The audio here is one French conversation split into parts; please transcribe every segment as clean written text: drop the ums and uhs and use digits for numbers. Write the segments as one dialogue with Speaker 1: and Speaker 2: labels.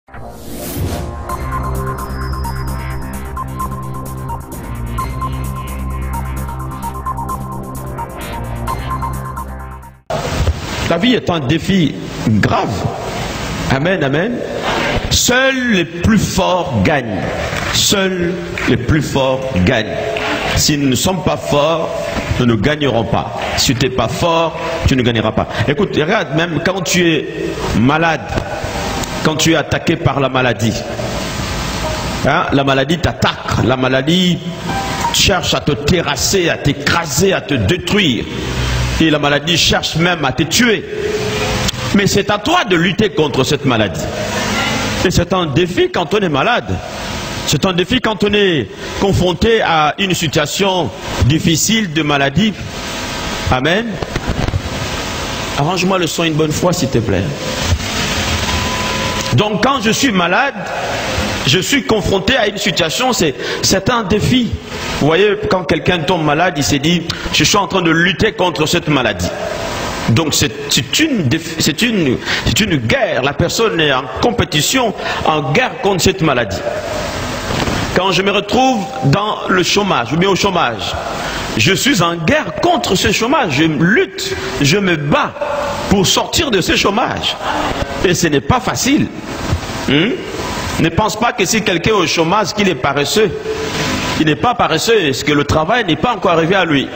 Speaker 1: La vie est un défi grave. Amen, amen. Seuls les plus forts gagnent. Seuls les plus forts gagnent. Si nous ne sommes pas forts, nous ne gagnerons pas. Si tu n'es pas fort, tu ne gagneras pas. Écoute, regarde, même quand tu es malade, quand tu es attaqué par la maladie, hein, la maladie t'attaque, la maladie cherche à te terrasser, à t'écraser, à te détruire. Et la maladie cherche même à te tuer. Mais c'est à toi de lutter contre cette maladie. Et c'est un défi quand on est malade. C'est un défi quand on est confronté à une situation difficile de maladie. Amen. Arrange-moi le son une bonne fois, s'il te plaît. Donc quand je suis malade, je suis confronté à une situation, c'est un défi. Vous voyez, quand quelqu'un tombe malade, il s'est dit, je suis en train de lutter contre cette maladie. Donc c'est une guerre. La personne est en compétition, en guerre contre cette maladie. Quand je me retrouve dans le chômage, ou bien au chômage, je suis en guerre contre ce chômage. Je lutte, je me bats pour sortir de ce chômage. Et ce n'est pas facile. Ne pense pas que si quelqu'un est au chômage, qu'il est paresseux. Il n'est pas paresseux, parce que le travail n'est pas encore arrivé à lui.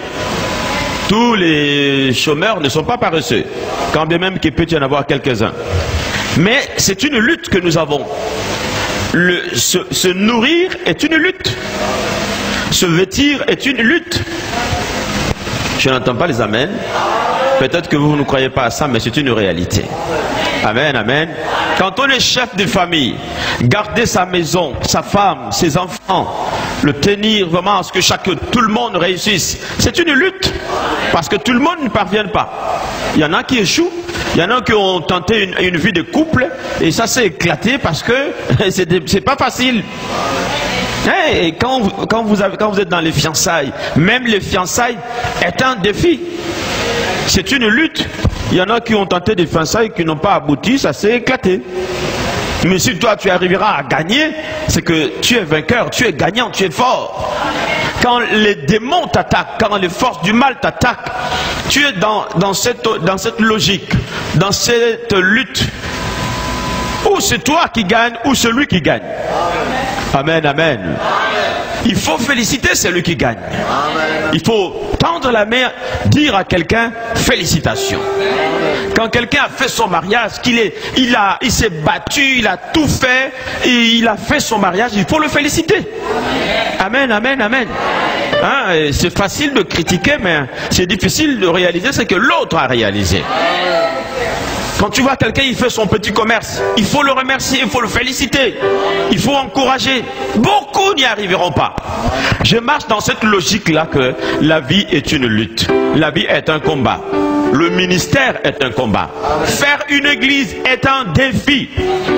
Speaker 1: Tous les chômeurs ne sont pas paresseux, quand bien même qu'il peut y en avoir quelques-uns. Mais c'est une lutte que nous avons. Se nourrir est une lutte. Se vêtir est une lutte. Je n'entends pas les amens. Peut-être que vous ne croyez pas à ça, mais c'est une réalité. Amen, amen. Quand on est chef de famille, garder sa maison, sa femme, ses enfants, le tenir vraiment à ce que tout le monde réussisse, c'est une lutte. Parce que tout le monde ne parvient pas. Il y en a qui échouent, il y en a qui ont tenté une vie de couple, et ça s'est éclaté parce que c'est pas facile. Et quand vous êtes dans les fiançailles, même les fiançailles est un défi. C'est une lutte. Il y en a qui ont tenté des fiançailles qui n'ont pas abouti, ça s'est éclaté. Mais si toi tu arriveras à gagner, c'est que tu es vainqueur, tu es gagnant, tu es fort. Quand les démons t'attaquent, quand les forces du mal t'attaquent, tu es dans cette logique, dans cette lutte. Ou c'est toi qui gagne, ou celui qui gagne. Amen, amen. Il faut féliciter celui qui gagne. Il faut tendre la main, dire à quelqu'un félicitations. Quand quelqu'un a fait son mariage, il s'est battu, il a tout fait, et il a fait son mariage, il faut le féliciter. Amen, amen, amen. Hein, c'est facile de critiquer, mais c'est difficile de réaliser ce que l'autre a réalisé. Quand tu vois quelqu'un, il fait son petit commerce, il faut le remercier, il faut le féliciter, il faut encourager. Beaucoup n'y arriveront pas. Je marche dans cette logique-là que la vie est une lutte. La vie est un combat. Le ministère est un combat. Faire une église est un défi.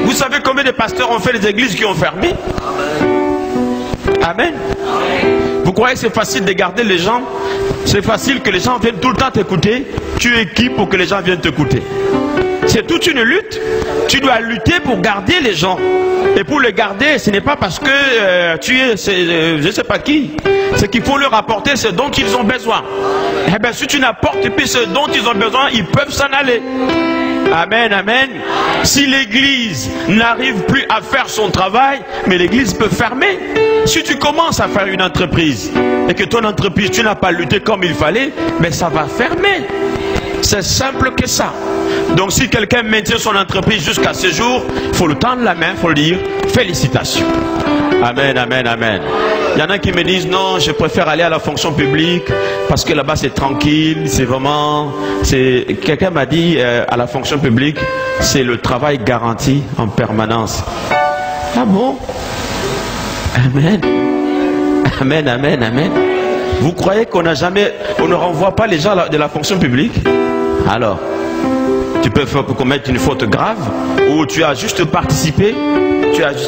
Speaker 1: Vous savez combien de pasteurs ont fait des églises qui ont fermé? Amen. Vous croyez que c'est facile de garder les gens? C'est facile que les gens viennent tout le temps t'écouter? Tu es qui pour que les gens viennent t'écouter? C'est toute une lutte. Tu dois lutter pour garder les gens. Et pour les garder, ce n'est pas parce que tu es, je ne sais pas qui. C'est qu'il faut leur apporter ce dont ils ont besoin. Eh bien, si tu n'apportes plus ce dont ils ont besoin, ils peuvent s'en aller. Amen, amen. Si l'église n'arrive plus à faire son travail, mais l'église peut fermer. Si tu commences à faire une entreprise et que ton entreprise, tu n'as pas lutté comme il fallait, mais ça va fermer. C'est simple que ça. Donc si quelqu'un maintient son entreprise jusqu'à ce jour, il faut le tendre la main, il faut le dire félicitations. Amen, amen, amen. Il y en a qui me disent non, je préfère aller à la fonction publique parce que là-bas c'est tranquille, c'est vraiment... Quelqu'un m'a dit à la fonction publique, c'est le travail garanti en permanence. Ah bon? Amen. Amen, amen, amen. Vous croyez qu'on n'a jamais... On ne renvoie pas les gens de la fonction publique? Alors, tu peux commettre une faute grave ou tu as juste participé.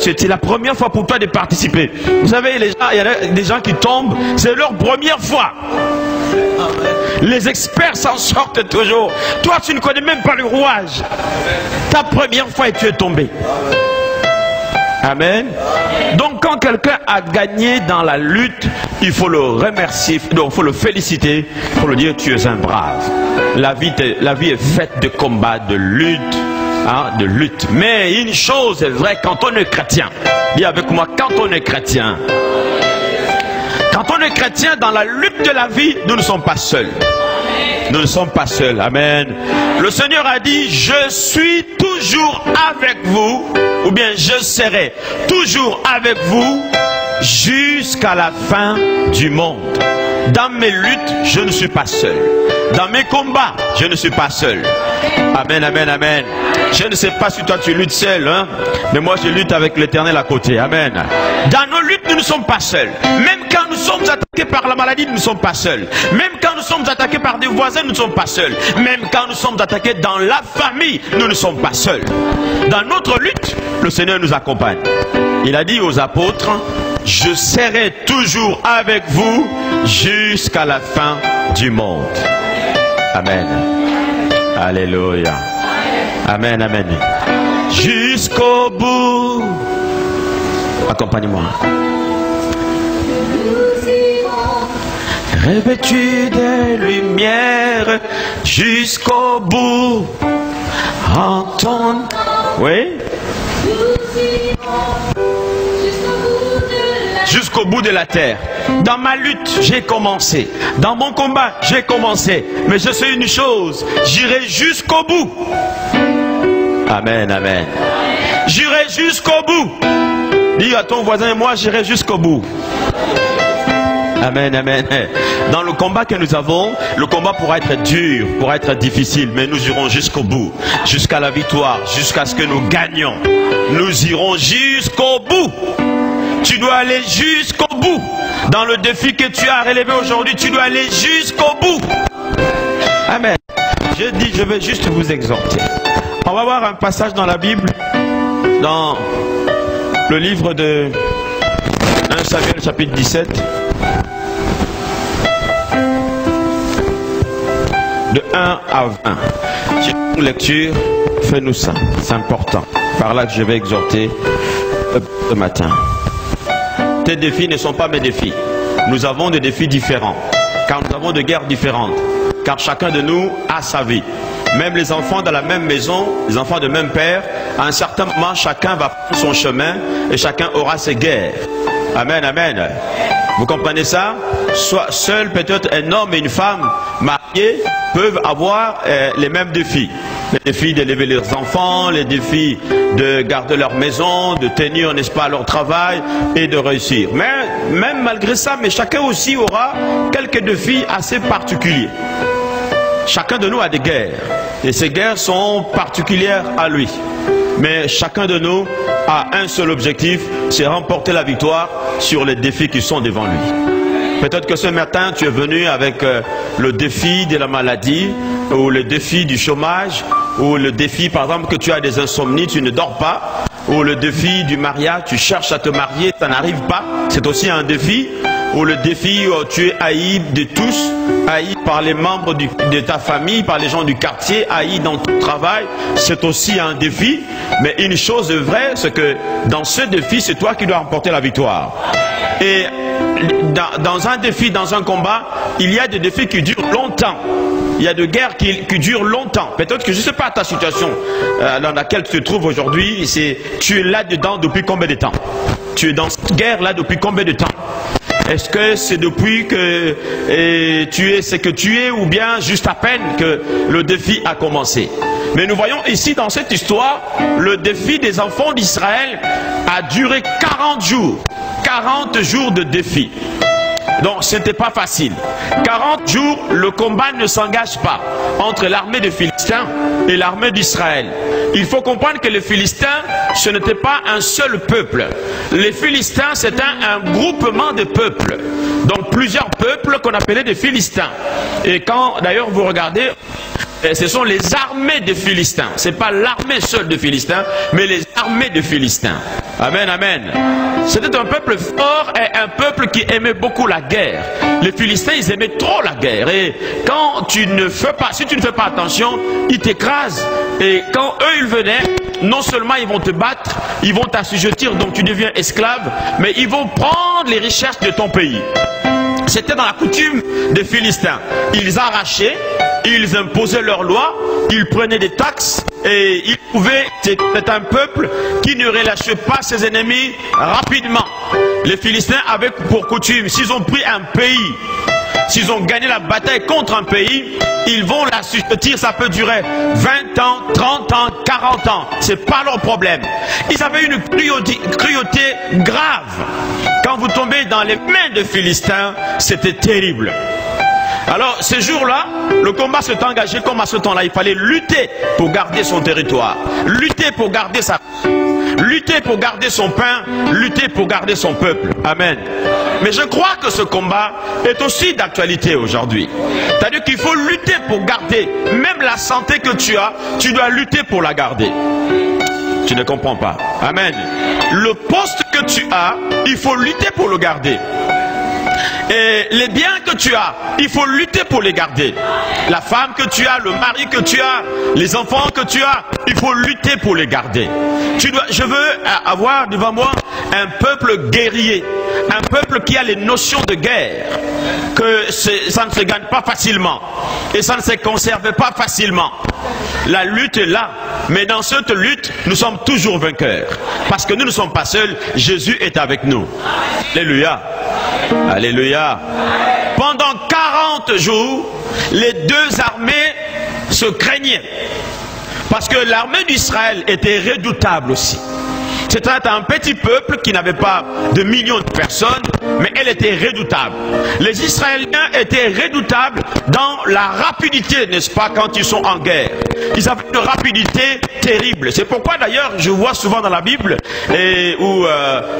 Speaker 1: C'est la première fois pour toi de participer. Vous savez, il y a des gens qui tombent, c'est leur première fois. Les experts s'en sortent toujours. Toi, tu ne connais même pas le rouage. Ta première fois et tu es tombé. Amen. Donc quand quelqu'un a gagné dans la lutte, il faut le remercier, donc il faut le féliciter, il faut le dire tu es un brave. La vie est faite de combats, de lutte, hein, de lutte. Mais une chose est vraie quand on est chrétien. Dis avec moi, quand on est chrétien. Quand on est chrétien, dans la lutte de la vie, nous ne sommes pas seuls. Nous ne sommes pas seuls. Amen. Le Seigneur a dit, je suis toujours avec vous, ou bien je serai toujours avec vous jusqu'à la fin du monde. Dans mes luttes, je ne suis pas seul. Dans mes combats, je ne suis pas seul. Amen, amen, amen. Je ne sais pas si toi tu luttes seul, hein, mais moi je lutte avec l'Éternel à côté. Amen. Dans nos luttes, nous ne sommes pas seuls. Même quand nous sommes attaqués par la maladie, nous ne sommes pas seuls. Même quand nous sommes attaqués par des voisins, nous ne sommes pas seuls. Même quand nous sommes attaqués dans la famille, nous ne sommes pas seuls. Dans notre lutte, le Seigneur nous accompagne. Il a dit aux apôtres, je serai toujours avec vous jusqu'à la fin du monde. Amen. Alléluia. Amen, amen. Jusqu'au bout. Accompagne-moi. Revêtu de lumière jusqu'au bout. Entendre. Oui. Jusqu'au bout de la terre. Dans ma lutte, j'ai commencé. Dans mon combat, j'ai commencé. Mais je sais une chose, j'irai jusqu'au bout. Amen, amen. J'irai jusqu'au bout. Dis à ton voisin, moi j'irai jusqu'au bout. Amen, amen. Dans le combat que nous avons, le combat pourra être dur, pourra être difficile, mais nous irons jusqu'au bout, jusqu'à la victoire, jusqu'à ce que nous gagnions. Nous irons jusqu'au bout. Tu dois aller jusqu'au bout. Dans le défi que tu as relevé aujourd'hui, tu dois aller jusqu'au bout. Amen. Je dis, je vais juste vous exhorter. On va voir un passage dans la Bible, dans le livre de 1 Samuel chapitre 17. De 1 à 20. J'ai une lecture, fais-nous ça. C'est important. Par là que je vais exhorter ce matin. Tes défis ne sont pas mes défis. Nous avons des défis différents, car nous avons des guerres différentes, car chacun de nous a sa vie. Même les enfants dans la même maison, les enfants de même père, à un certain moment, chacun va prendre son chemin et chacun aura ses guerres. Amen, amen. Vous comprenez ça? Soit seul peut-être un homme et une femme mariés peuvent avoir les mêmes défis. Les défis d'élever leurs enfants, les défis de garder leur maison, de tenir, n'est-ce pas, leur travail et de réussir. Mais même malgré ça, mais chacun aussi aura quelques défis assez particuliers. Chacun de nous a des guerres. Et ces guerres sont particulières à lui. Mais chacun de nous a un seul objectif, c'est remporter la victoire sur les défis qui sont devant lui. Peut-être que ce matin, tu es venu avec le défi de la maladie, ou le défi du chômage, ou le défi, par exemple, que tu as des insomnies, tu ne dors pas, ou le défi du mariage, tu cherches à te marier, ça n'arrive pas, c'est aussi un défi, ou le défi où tu es haï de tous, haï par les membres de ta famille, par les gens du quartier, haï dans ton travail, c'est aussi un défi. Mais une chose est vraie, c'est que dans ce défi, c'est toi qui dois remporter la victoire. Et dans un défi, dans un combat, il y a des défis qui durent longtemps. Il y a des guerres qui durent longtemps. Peut-être que je ne sais pas ta situation dans laquelle tu te trouves aujourd'hui, tu es là-dedans depuis combien de temps? Tu es dans cette guerre-là depuis combien de temps? Est-ce que c'est depuis que tu es ce que tu es, ou bien juste à peine que le défi a commencé? Mais nous voyons ici dans cette histoire, le défi des enfants d'Israël a duré 40 jours. 40 jours de défi. Donc ce n'était pas facile. 40 jours, le combat ne s'engage pas entre l'armée des Philistins et l'armée d'Israël. Il faut comprendre que les Philistins, ce n'était pas un seul peuple. Les Philistins, c'était un groupement de peuples. Donc plusieurs peuples qu'on appelait des Philistins. Et quand d'ailleurs vous regardez Ce sont les armées des Philistins. Ce n'est pas l'armée seule des Philistins, mais les armées des Philistins. Amen, amen. C'était un peuple fort et un peuple qui aimait beaucoup la guerre. Les Philistins, ils aimaient trop la guerre. Et quand tu ne fais pas, si tu ne fais pas attention, ils t'écrasent. Et quand eux, ils venaient, non seulement ils vont te battre, ils vont t'assujettir, donc tu deviens esclave, mais ils vont prendre les richesses de ton pays. C'était dans la coutume des Philistins. Ils arrachaient, ils imposaient leurs lois, ils prenaient des taxes et ils pouvaient. C'était un peuple qui ne relâchait pas ses ennemis rapidement. Les Philistins avaient pour coutume, s'ils ont pris un pays, s'ils ont gagné la bataille contre un pays, ils vont l'assujettir, ça peut durer 20 ans, 30 ans, 40 ans. C'est pas leur problème. Ils avaient une cruauté grave. Quand vous tombez dans les mains des Philistins, c'était terrible. Alors, ces jours-là, le combat s'est engagé comme à ce temps-là. Il fallait lutter pour garder son territoire, lutter pour garder sa... lutter pour garder son pain, lutter pour garder son peuple. Amen. Mais je crois que ce combat est aussi d'actualité aujourd'hui. C'est-à-dire qu'il faut lutter pour garder, même la santé que tu as, tu dois lutter pour la garder. Tu ne comprends pas. Amen. Le poste que tu as, il faut lutter pour le garder. Et les biens que tu as, il faut lutter pour les garder. La femme que tu as, le mari que tu as, les enfants que tu as, il faut lutter pour les garder. Je veux avoir devant moi un peuple guerrier, un peuple qui a les notions de guerre, que ça ne se gagne pas facilement et ça ne se conserve pas facilement. La lutte est là, mais dans cette lutte, nous sommes toujours vainqueurs. Parce que nous ne sommes pas seuls, Jésus est avec nous. Alléluia. Alléluia. Pendant 40 jours, les deux armées se craignaient. Parce que l'armée d'Israël était redoutable aussi. C'était un petit peuple qui n'avait pas de millions de personnes, mais elle était redoutable. Les Israéliens étaient redoutables dans la rapidité, n'est-ce pas, quand ils sont en guerre. Ils avaient une rapidité terrible. C'est pourquoi d'ailleurs, je vois souvent dans la Bible, où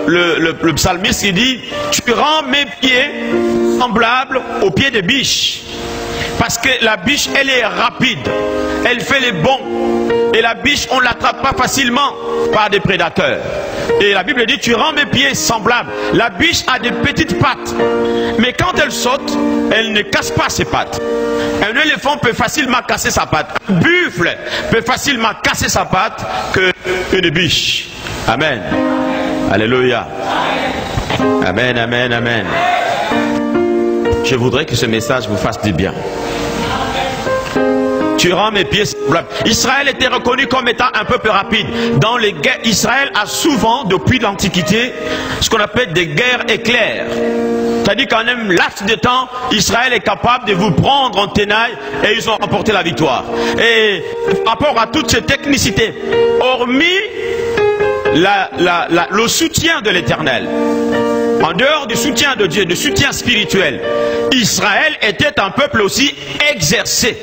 Speaker 1: le psalmiste il dit, tu rends mes pieds semblables aux pieds des biches. Parce que la biche, elle est rapide, elle fait les bonds. Et la biche, on ne l'attrape pas facilement par des prédateurs. Et la Bible dit, tu rends mes pieds semblables. La biche a des petites pattes. Mais quand elle saute, elle ne casse pas ses pattes. Un éléphant peut facilement casser sa patte. Un buffle peut facilement casser sa patte qu'une biche. Amen. Alléluia. Amen, amen, amen. Je voudrais que ce message vous fasse du bien. Tu rends mes pieds semblables. Israël était reconnu comme étant un peuple rapide. Dans les guerres, Israël a souvent, depuis l'Antiquité, ce qu'on appelle des guerres éclairs. C'est-à-dire qu'en un laps de temps, Israël est capable de vous prendre en tenaille et ils ont remporté la victoire. Et par rapport à toutes ces technicités, hormis le soutien de l'Éternel, en dehors du soutien de Dieu, du soutien spirituel, Israël était un peuple aussi exercé,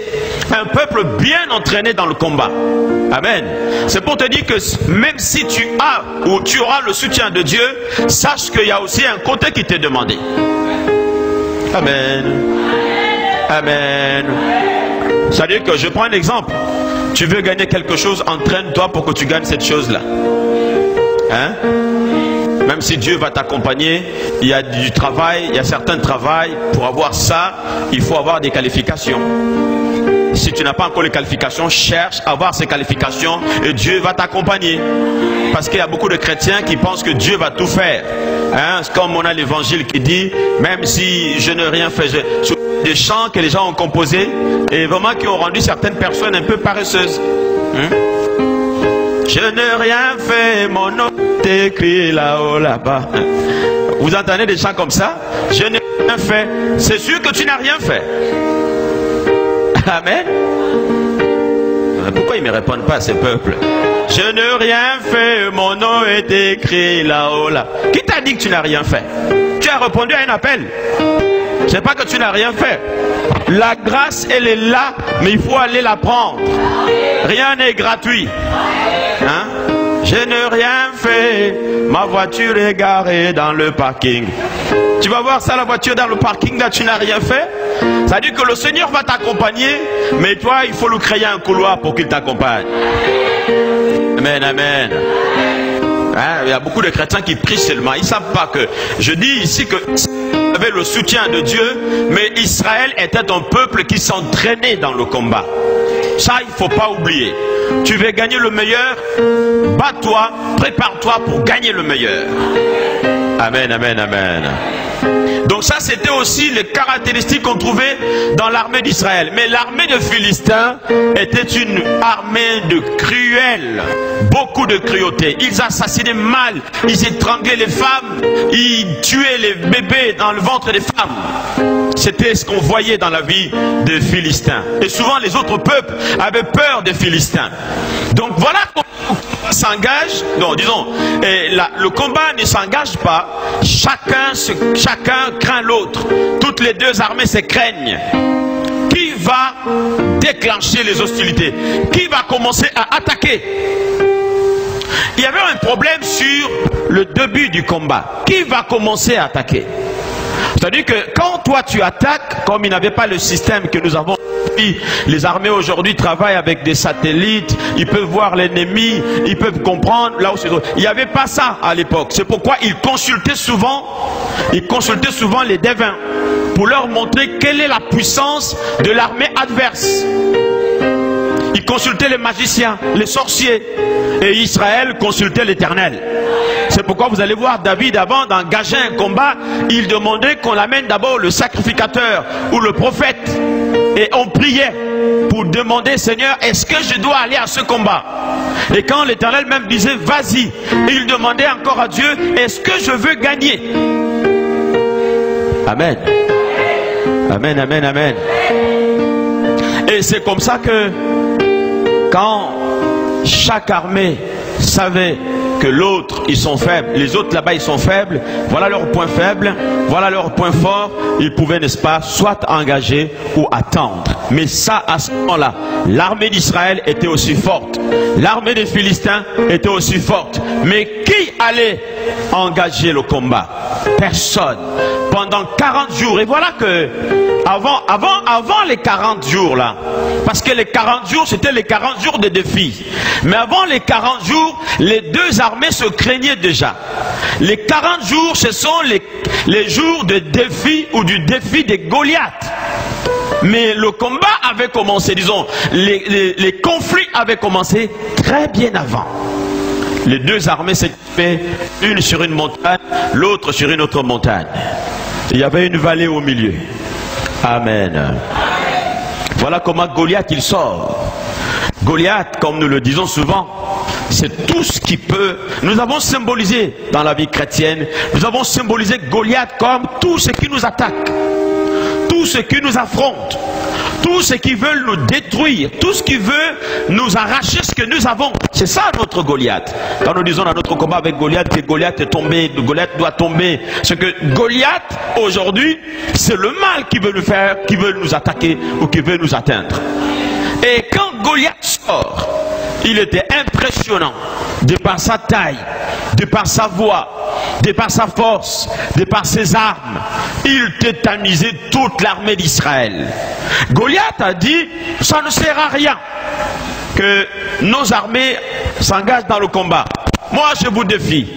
Speaker 1: un peuple bien entraîné dans le combat. Amen. C'est pour te dire que même si tu as ou tu auras le soutien de Dieu, sache qu'il y a aussi un côté qui t'est demandé. Amen. Amen. C'est-à-dire que je prends un exemple. Tu veux gagner quelque chose, entraîne-toi pour que tu gagnes cette chose-là. Hein? Même si Dieu va t'accompagner, il y a du travail, il y a certains travails. Pour avoir ça, il faut avoir des qualifications. Si tu n'as pas encore les qualifications, cherche à avoir ces qualifications et Dieu va t'accompagner. Parce qu'il y a beaucoup de chrétiens qui pensent que Dieu va tout faire. Hein? Comme on a l'évangile qui dit, même si je n'ai rien fait, des chants que les gens ont composés et vraiment qui ont rendu certaines personnes un peu paresseuses. Hein? Je n'ai rien fait, mon nom est écrit là-haut, là-bas. Vous entendez des chants comme ça? Je n'ai rien fait. C'est sûr que tu n'as rien fait. Amen. Pourquoi ils ne me répondent pas, ces peuples? Je n'ai rien fait, mon nom est écrit là-haut, là. Qui t'a dit que tu n'as rien fait? Tu as répondu à un appel. C'est pas que tu n'as rien fait. La grâce, elle est là, mais il faut aller la prendre. Rien n'est gratuit. Hein? Je n'ai rien fait, ma voiture est garée dans le parking. Tu vas voir ça, la voiture dans le parking, là tu n'as rien fait. Ça veut dire que le Seigneur va t'accompagner, mais toi il faut lui créer un couloir pour qu'il t'accompagne. Amen, amen. Hein, il y a beaucoup de chrétiens qui prient seulement. Ils ne savent pas que, je dis ici que avait le soutien de Dieu, mais Israël était un peuple qui s'entraînait dans le combat. Ça, il ne faut pas oublier. Tu veux gagner le meilleur, bats-toi, prépare-toi pour gagner le meilleur. Amen, amen, amen. Donc ça, c'était aussi les caractéristiques qu'on trouvait dans l'armée d'Israël. Mais l'armée de Philistins était une armée de cruels, beaucoup de cruauté. Ils assassinaient mal, ils étranglaient les femmes, ils tuaient les bébés dans le ventre des femmes. C'était ce qu'on voyait dans la vie des Philistins. Et souvent, les autres peuples avaient peur des Philistins. Donc voilà comment s'engage, non, disons, le combat ne s'engage pas, chacun craint l'autre, toutes les deux armées se craignent. Qui va déclencher les hostilités? Qui va commencer à attaquer? Il y avait un problème sur le début du combat. Qui va commencer à attaquer? C'est-à-dire que quand toi tu attaques, comme il n'avait pas le système que nous avons, les armées aujourd'hui travaillent avec des satellites, ils peuvent voir l'ennemi, ils peuvent comprendre là où c'est. Il n'y avait pas ça à l'époque. C'est pourquoi ils consultaient souvent les devins pour leur montrer quelle est la puissance de l'armée adverse. Ils consultaient les magiciens, les sorciers, et Israël consultait l'Éternel. C'est pourquoi vous allez voir David, avant d'engager un combat, il demandait qu'on amène d'abord le sacrificateur ou le prophète. Et on priait pour demander, Seigneur, est-ce que je dois aller à ce combat? Et quand l'Éternel même disait, vas-y, il demandait encore à Dieu, est-ce que je veux gagner? Amen. Amen, amen, amen. Et c'est comme ça que quand chaque armée savait que l'autre, ils sont faibles, les autres là-bas, ils sont faibles, voilà leur point faible, voilà leur point fort, ils pouvaient, n'est-ce pas, soit engager ou attendre. Mais ça, à ce moment-là, l'armée d'Israël était aussi forte, l'armée des Philistins était aussi forte. Mais qui allait engager le combat? Personne. Pendant 40 jours. Et voilà que avant les 40 jours là, parce que les 40 jours c'était les 40 jours de défi, mais avant les 40 jours les deux armées se craignaient déjà. Les 40 jours ce sont les jours de défi ou du défi des Goliath. Mais le combat avait commencé, disons, les conflits avaient commencé très bien avant. Les deux armées s'étaient une sur une montagne, l'autre sur une autre montagne. Il y avait une vallée au milieu. Amen. Voilà comment Goliath il sort. Goliath, comme nous le disons souvent, c'est tout ce qui peut. Nous avons symbolisé dans la vie chrétienne, nous avons symbolisé Goliath comme tout ce qui nous attaque, tout ce qui nous affronte, tout ce qui veut nous détruire, tout ce qui veut nous arracher ce que nous avons. C'est ça notre Goliath. Quand nous disons dans notre combat avec Goliath que Goliath est tombé, Goliath doit tomber, c'est que Goliath aujourd'hui c'est le mal qui veut nous faire, qui veut nous attaquer ou qui veut nous atteindre. Et quand Goliath sort, il était impressionnant de par sa taille, de par sa voix, de par sa force, de par ses armes. Il tétanisait toute l'armée d'Israël. Goliath a dit, ça ne sert à rien que nos armées s'engagent dans le combat. Moi je vous défie,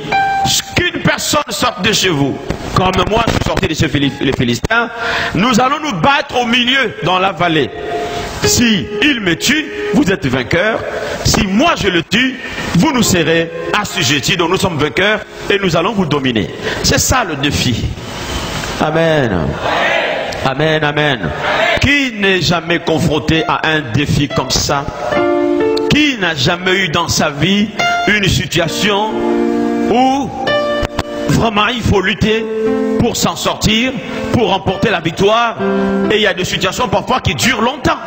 Speaker 1: qu'une personne sorte de chez vous, comme moi je suis sorti de chez les Philistins, nous allons nous battre au milieu dans la vallée. Si il me tue, vous êtes vainqueur. Si moi je le tue, vous nous serez assujettis. Donc nous sommes vainqueurs et nous allons vous dominer. C'est ça le défi. Amen. Amen, amen. Qui n'est jamais confronté à un défi comme ça? Qui n'a jamais eu dans sa vie une situation où vraiment il faut lutter pour s'en sortir, pour remporter la victoire? Et il y a des situations parfois qui durent longtemps.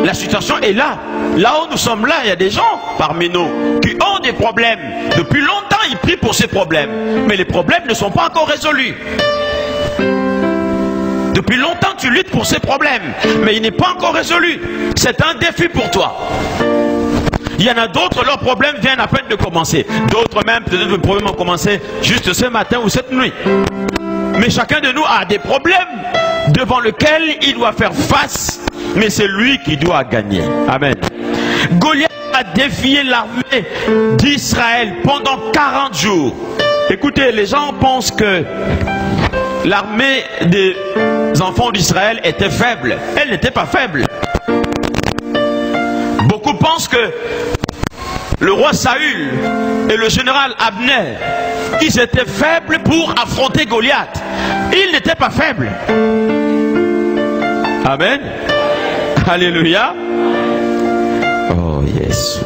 Speaker 1: La situation est là. Là où nous sommes là, il y a des gens parmi nous qui ont des problèmes. Depuis longtemps, ils prient pour ces problèmes. Mais les problèmes ne sont pas encore résolus. Depuis longtemps, tu luttes pour ces problèmes. Mais il n'est pas encore résolu. C'est un défi pour toi. Il y en a d'autres, leurs problèmes viennent à peine de commencer. D'autres même, peut-être le problème a commencé juste ce matin ou cette nuit. Mais chacun de nous a des problèmes devant lesquels il doit faire face. Mais c'est lui qui doit gagner. Amen. Goliath a défié l'armée d'Israël pendant 40 jours. Écoutez, les gens pensent que l'armée des enfants d'Israël était faible. Elle n'était pas faible. Beaucoup pensent que le roi Saül et le général Abner, ils étaient faibles pour affronter Goliath. Ils n'étaient pas faibles. Amen. Alléluia. Oh yes.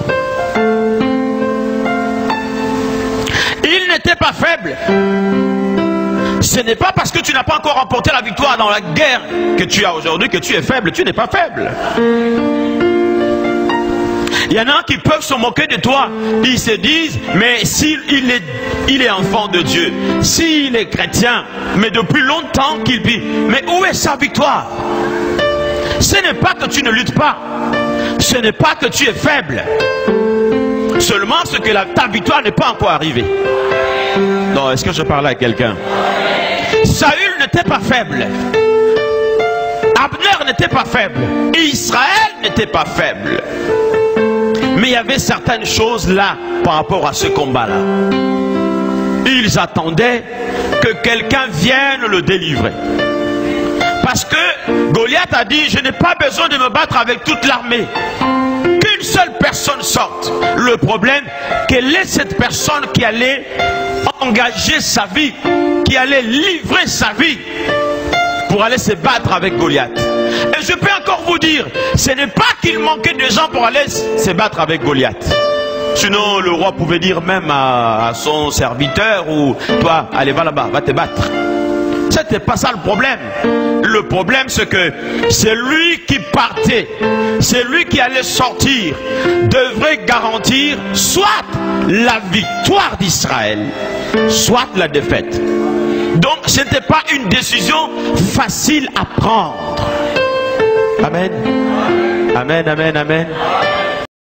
Speaker 1: Ils n'étaient pas faibles. Ce n'est pas parce que tu n'as pas encore remporté la victoire dans la guerre que tu as aujourd'hui que tu es faible. Tu n'es pas faible. Il y en a qui peuvent se moquer de toi. Ils se disent, mais s'il est enfant de Dieu, s'il est chrétien, mais depuis longtemps qu'il vit, mais où est sa victoire? Ce n'est pas que tu ne luttes pas. Ce n'est pas que tu es faible. Seulement ce que ta victoire n'est pas encore arrivée. Non, est-ce que je parle à quelqu'un? Saül n'était pas faible. Abner n'était pas faible. Et Israël n'était pas faible. Mais il y avait certaines choses là par rapport à ce combat-là. Ils attendaient que quelqu'un vienne le délivrer. Parce que Goliath a dit, je n'ai pas besoin de me battre avec toute l'armée. Qu'une seule personne sorte. Le problème, quelle est cette personne qui allait engager sa vie, qui allait livrer sa vie pour aller se battre avec Goliath? Et je peux encore vous dire, ce n'est pas qu'il manquait de gens pour aller se battre avec Goliath. Sinon, le roi pouvait dire même à son serviteur, ou toi, allez, va là-bas, va te battre. C'était pas ça le problème. Le problème, c'est que c'est lui qui partait, c'est lui qui allait sortir, devrait garantir soit la victoire d'Israël, soit la défaite. Donc, ce n'était pas une décision facile à prendre. Amen. Amen, amen, amen.